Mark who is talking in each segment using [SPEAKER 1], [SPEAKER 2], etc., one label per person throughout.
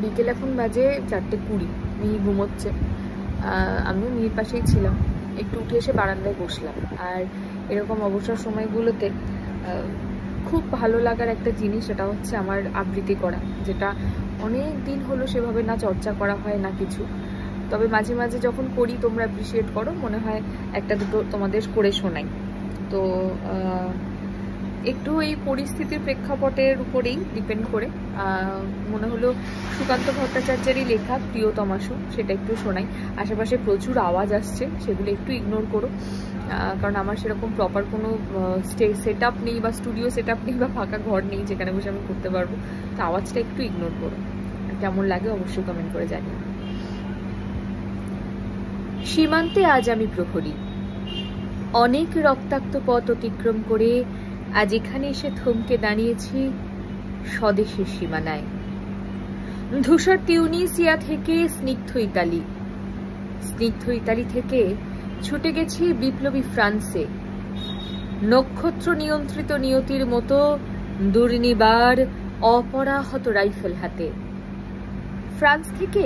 [SPEAKER 1] বিকেল এখন বাজে 4:20, মিহি ঘুমোচ্ছে, আমিও মিহির পাশেই ছিলাম। একটু উঠে এসে বারান্দায় বসলাম। আর এরকম অবসর সময়গুলোতে খুব ভালো লাগার একটা জিনিস, সেটা হচ্ছে আমার আবৃত্তি করা, যেটা অনেক দিন হলো সেভাবে না চর্চা করা হয় না কিছু। তবে মাঝে মাঝে যখন করি তোমরা অ্যাপ্রিসিয়েট করো, মনে হয় একটা দুটো তোমাদের করে শোনাই। তো একটু এই পরিস্থিতির প্রেক্ষাপটের উপরেই ডিপেন্ড করে মনে হলো সুকান্ত ভট্টাচার্যেরই লেখা প্রিয়তমাশু, সেটা একটু শোনাই। আশেপাশে প্রচুর আওয়াজ আসছে, সেগুলো একটু ইগনোর করো, কারণ আমার সেরকম প্রপার কোনো সেট আপ নেই বা স্টুডিও সেট আপ নেই বা ফাঁকা ঘর নেই যেখানে বসে আমি করতে পারবো। তো আওয়াজটা একটু ইগনোর করো। কেমন লাগে অবশ্যই কমেন্ট করে জানিও। সীমান্তে আজ আমি প্রহরী, অনেক রক্তাক্ত পথ অতিক্রম করে আজ এখানে এসে থমকে দাঁড়িয়েছি স্বদেশের সীমানায়। ধূসর তিউনিসিয়া থেকে স্নিগ্ধ ইতালি, স্নিগ্ধ ইতালি থেকে ছুটে গেছি বিপ্লবী ফ্রান্সে, নক্ষত্র নিয়ন্ত্রিত নিয়তির মতো দুর্নিবার অপরাহত রাইফেল হাতে। ফ্রান্স থেকে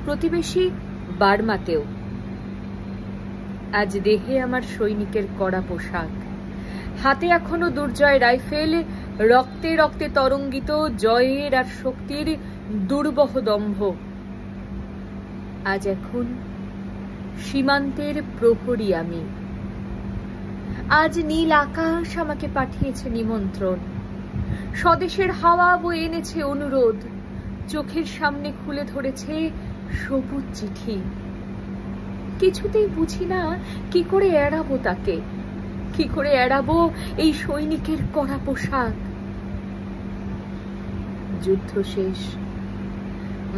[SPEAKER 1] প্রতিবেশী বার্মাতেও আজ দেহে আমার সৈনিকের কড়া পোশাক, হাতে এখনো দুর্জয় রাইফেল, রক্তে রক্তে তরঙ্গিত জয়ের আর শক্তির দুর্বহ দম্ভ। আজ এখন সীমান্তের প্রহরী আমি। আজ নীল আকাশ আমাকে পাঠিয়েছে নিমন্ত্রণ, স্বদেশের হাওয়া বয়ে এনেছে অনুরোধ, চোখের সামনে খুলে ধরেছে সবুজ চিঠি। কিছুতেই বুঝি না কি করে এড়াবো তাকে, কি করে এড়াবো এই সৈনিকের কড়া পোশাক। যুদ্ধ শেষ,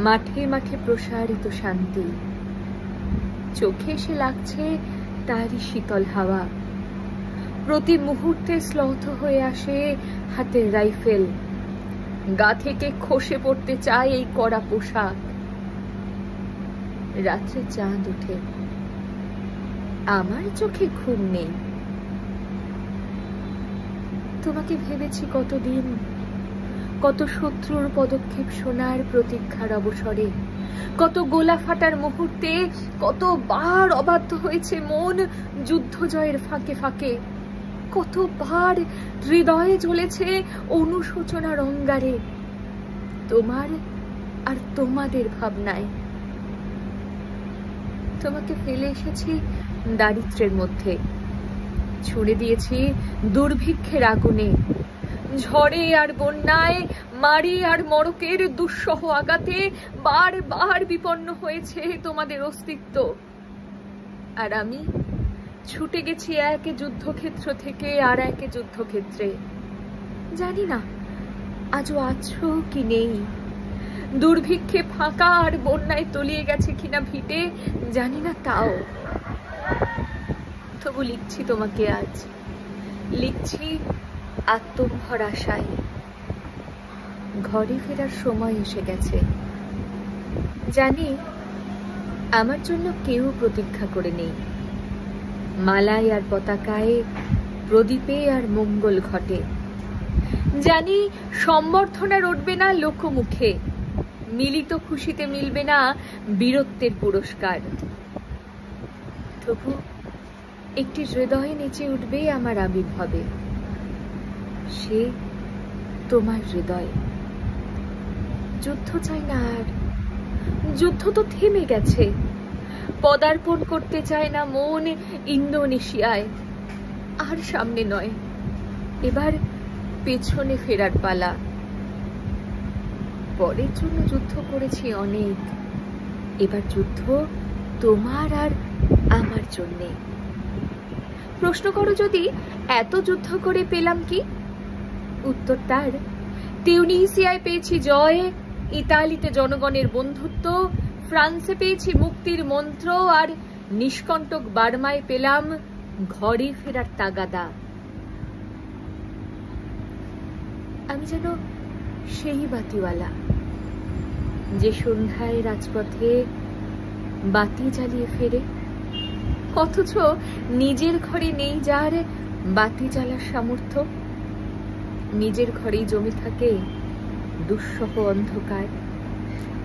[SPEAKER 1] মাঠে মাঠে প্রসারিত শান্তি, চোখে এসে লাগছে তারই শীতল হাওয়া। প্রতি মুহূর্তে শ্লথ হয়ে আসে হাতের রাইফেল, গা থেকে খসে পড়তে চায় এই কড়া পোশাক। রাত্রে চাঁদ ওঠে, আমার চোখে ঘুম নেই। তোমাকে ভেবেছি কতদিন, কত শত্রুর পদক্ষেপ শোনার প্রতীক্ষার অবসরে, কত গোলা ফাটার মুহূর্তে, কতবার অবাধ্য হয়েছে মন যুদ্ধ জয়ের ফাঁকে ফাঁকে, কতবার হৃদয়ে জ্বলেছে অনুশোচনার অঙ্গারে তোমার আর তোমাদের ভাবনায়। তোমাকে ফেলে এসেছি দারিদ্র্যের মধ্যে, ছুড়ে দিয়েছি দুর্ভিক্ষের আগুনে, ঝড়ে আর বন্যায়, মারি আর মড়কের দুঃসহ আঘাতে বারবার বিপন্ন হয়েছে তোমাদের অস্তিত্ব। আর আমি ছুটে গেছি এক যুদ্ধক্ষেত্র থেকে আর এক যুদ্ধক্ষেত্রে। জানি না আজও আছো কি নেই, দুর্ভিক্ষে ফাঁকা আর বন্যায় তলিয়ে গেছে কিনা ভিটে জানি না, তাও তবু লিখছি তোমাকে আজ, লিখছি আত্মভর আশায়। ঘরে ফেরার সময় এসে গেছে, জানি আমার জন্য কেউ প্রতীক্ষা করে নেই। মালায় আর পতাকায়, প্রদীপে আর মঙ্গল ঘটে, জানি সম্বর্ধনা রটবে না লোকমুখে, মিলিত খুশিতে মিলবে না বীরত্বের পুরস্কার। তবু একটি হৃদয়ে নেচে উঠবে আমার আবির্ভাবে, সে তোমার হৃদয়। যুদ্ধ চাই না আর, যুদ্ধ তো থেমে গেছে। পদার্পণ করতে চায় না মন ইন্দোনেশিয়ায়, আর সামনে নয়, এবার পেছনে ফেরার পালা। পরের জন্য যুদ্ধ করেছি অনেক, এবার যুদ্ধ তোমার আর আমার জন্যে। প্রশ্ন করো যদি এত যুদ্ধ করে পেলাম কি, উত্তর তার তিউনিসিয়ায় পেয়েছি জয়, ইতালিতে জনগণের বন্ধুত্ব, ফ্রান্সে পেয়েছি মুক্তির মন্ত্র, আর নিষ্কণ্টক বার্মায় পেলাম ঘরে ফেরার তাগাদা। আমি যেন সেই বাতিওয়ালা যে সন্ধ্যায় রাজপথে বাতি জ্বালিয়ে ফেরে, অথচ নিজের ঘরে নেই যার বাতি জ্বালার সামর্থ্য। নিজের ঘরেই জমে থাকে দুঃসহ অন্ধকার,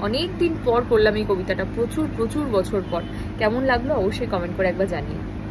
[SPEAKER 1] অনেক দিন পর করলাম এই কবিতাটা, প্রচুর প্রচুর বছর পর। কেমন লাগলো অবশ্যই কমেন্ট করে একবার জানিয়ে।